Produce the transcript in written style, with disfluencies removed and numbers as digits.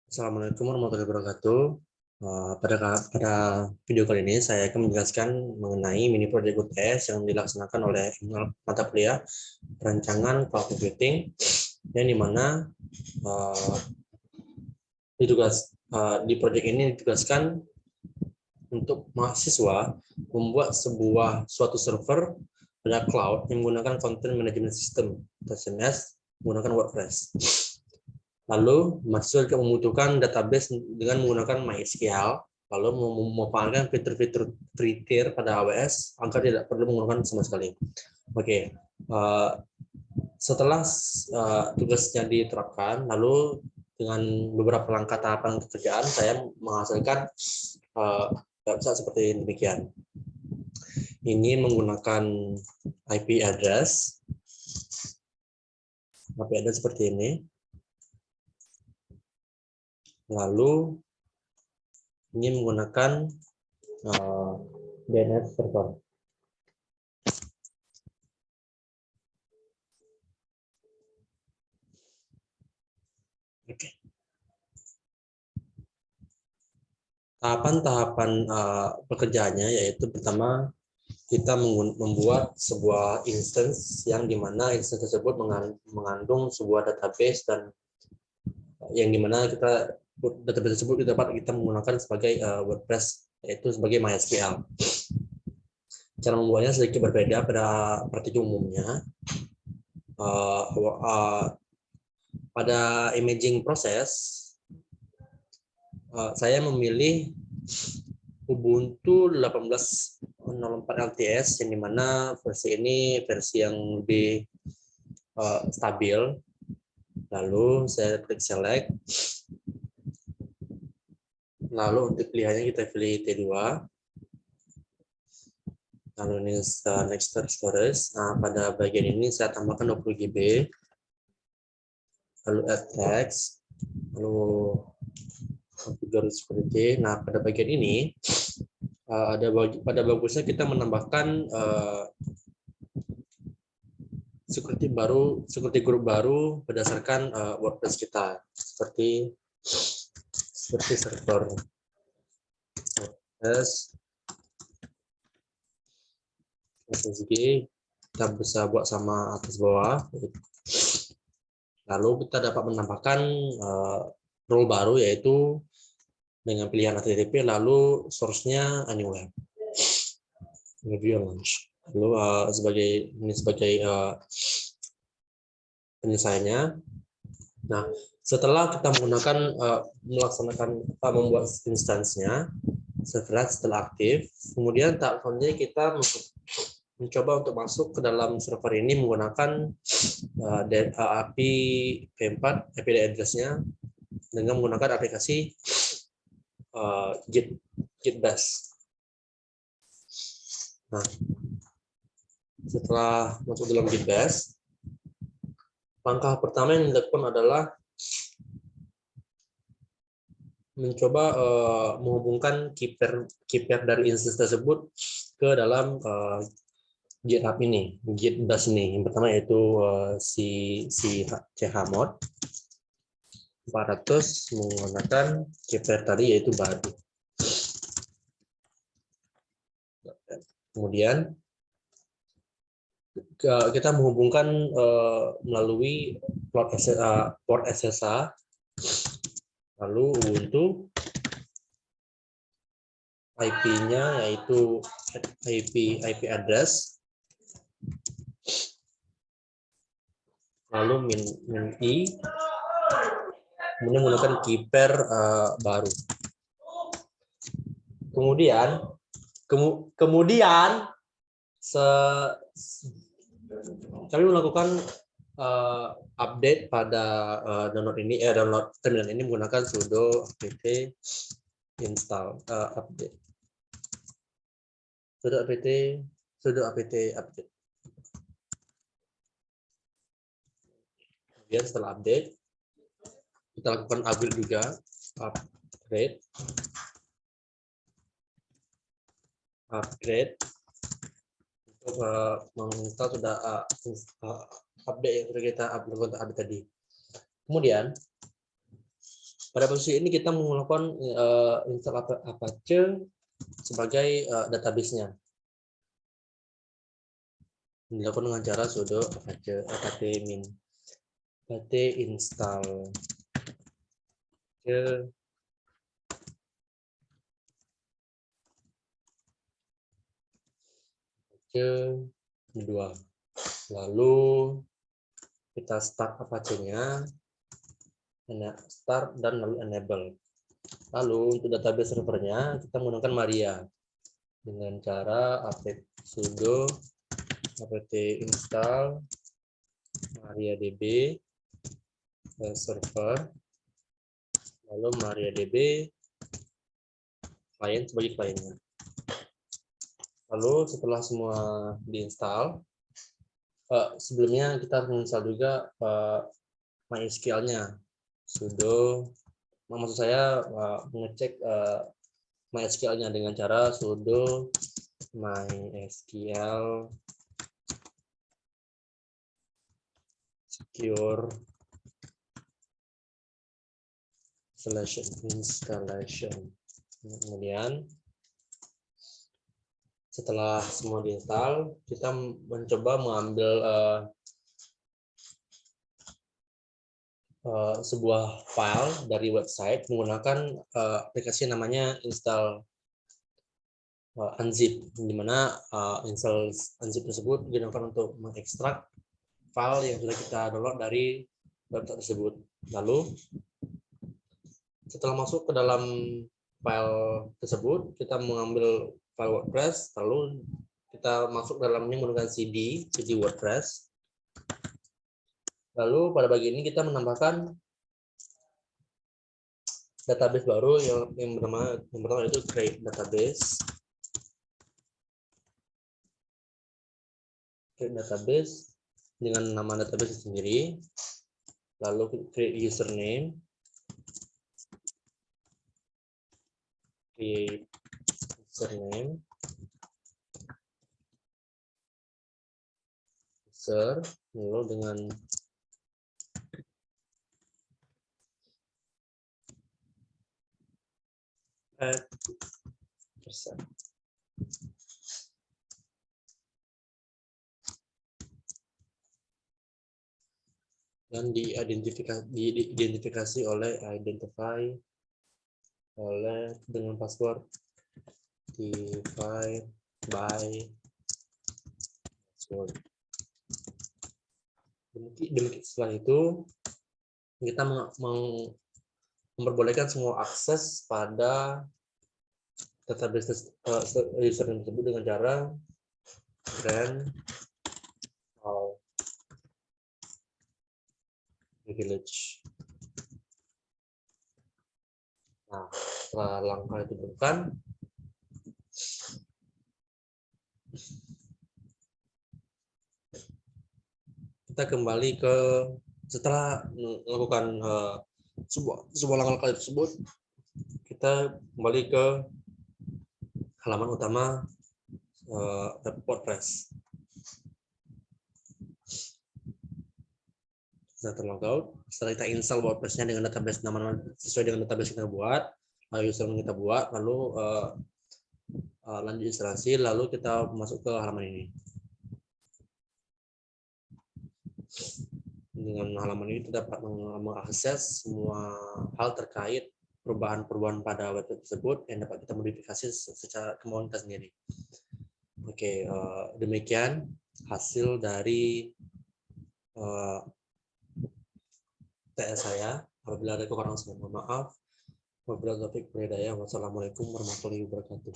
Assalamualaikum warahmatullahi wabarakatuh. Pada video kali ini saya akan menjelaskan mengenai mini project UTS yang dilaksanakan oleh mata kuliah perancangan cloud computing, yang dimana di project ini ditugaskan untuk mahasiswa membuat suatu server pada cloud yang menggunakan content management system (CMS) menggunakan WordPress. Lalu mahasiswa juga membutuhkan database dengan menggunakan MySQL, lalu memanfaatkan fitur-fitur pada AWS agar tidak perlu menggunakan sama sekali. Oke, setelah tugasnya diterapkan, lalu dengan beberapa langkah tahapan pekerjaan, saya menghasilkan website seperti demikian. Ini menggunakan IP address seperti ini. Lalu ini menggunakan DNS server. Oke. Tahapan-tahapan pekerjaannya yaitu pertama kita membuat sebuah instance yang dimana instance tersebut mengandung sebuah database dan yang dimana database tersebut dapat kita menggunakan sebagai WordPress, yaitu sebagai MySQL. Cara membuatnya sedikit berbeda pada praktik umumnya. Pada imaging proses, saya memilih Ubuntu 18.04 LTS, yang dimana versi ini versi yang lebih stabil. Lalu saya klik select. Lalu untuk pilihannya kita pilih T2. Lalu ini next storage. Nah, pada bagian ini saya tambahkan 20 GB. Lalu add text. Lalu configure security. Nah, pada bagian ini pada bagusnya kita menambahkan security group baru berdasarkan WordPress kita, seperti server WordPress SSG kita bisa buat sama atas bawah. Lalu kita dapat menambahkan role baru, yaitu dengan pilihan HTTP, lalu source-nya anywhere. Review launch. Lalu sebagai penyelesaiannya. Nah, setelah kita membuat instansinya, setelah aktif, kemudian tahap selanjutnya kita mencoba untuk masuk ke dalam server ini menggunakan API V4, IP address-nya, dengan menggunakan aplikasi Git Bash. Nah, setelah masuk dalam Git Bash, langkah pertama yang dilakukan adalah mencoba menghubungkan key-pair dari instance tersebut ke dalam GitHub ini, Git Bash ini. Yang pertama yaitu si chmod 400 menggunakan key-pair tadi, yaitu baru. Kemudian kita menghubungkan melalui port SSH, lalu Ubuntu, IP-nya yaitu IP address, lalu -i, kemudian menggunakan key-pair baru. Kemudian kami melakukan update pada download terminal ini menggunakan sudo apt install update. Sudo apt update. Kemudian setelah update, kita lakukan upgrade juga, upgrade untuk menginstal sudah update yang sudah kita upload tadi. Kemudian Pada posisi ini kita melakukan install Apache sebagai database-nya. Dilakukan dengan cara sudo apache apt install kedua. Lalu kita start Apache-nya, start dan lalu enable. Lalu untuk database servernya kita menggunakan Maria dengan cara sudo apt install MariaDB server, lalu MariaDB client sebagai kliennya. Lalu setelah semua diinstal, sebelumnya kita menginstal juga MySQL-nya. Sudo, maksud saya mengecek MySQL-nya dengan cara sudo MySQL secure installation. Kemudian setelah semua diinstal, kita mencoba mengambil sebuah file dari website menggunakan aplikasi namanya install unzip, di mana install unzip tersebut digunakan untuk mengekstrak file yang sudah kita download dari website tersebut. Lalu setelah masuk ke dalam file tersebut, kita mengambil file WordPress, lalu kita masuk dalamnya menggunakan cd WordPress. Lalu pada bagian ini kita menambahkan database baru yang pertama itu create database. Create database dengan nama database sendiri. Lalu create username. Create username. User, lalu dengan persen. Dan diidentifikasi oleh dengan password define by password. Demikian setelah itu kita memperbolehkan semua akses pada database username tersebut dengan cara grant all privilege. Nah, setelah langkah itu dilakukan, kita kembali ke setelah melakukan sebuah langkah tersebut, kita kembali ke halaman utama WordPress. Setelah terlogout, setelah kita install WordPress-nya dengan database nama sesuai dengan database kita buat, lalu username kita buat, lalu lanjut instalasi, lalu kita masuk ke halaman ini. Dengan halaman ini kita dapat mengakses semua hal terkait perubahan-perubahan pada website tersebut yang dapat kita modifikasi secara kemauan kita sendiri. Oke, demikian hasil dari TS saya. Apabila ada kekurangan, saya mohon maaf. Wabillahi taufiq wal hidayah. Wassalamualaikum warahmatullahi wabarakatuh.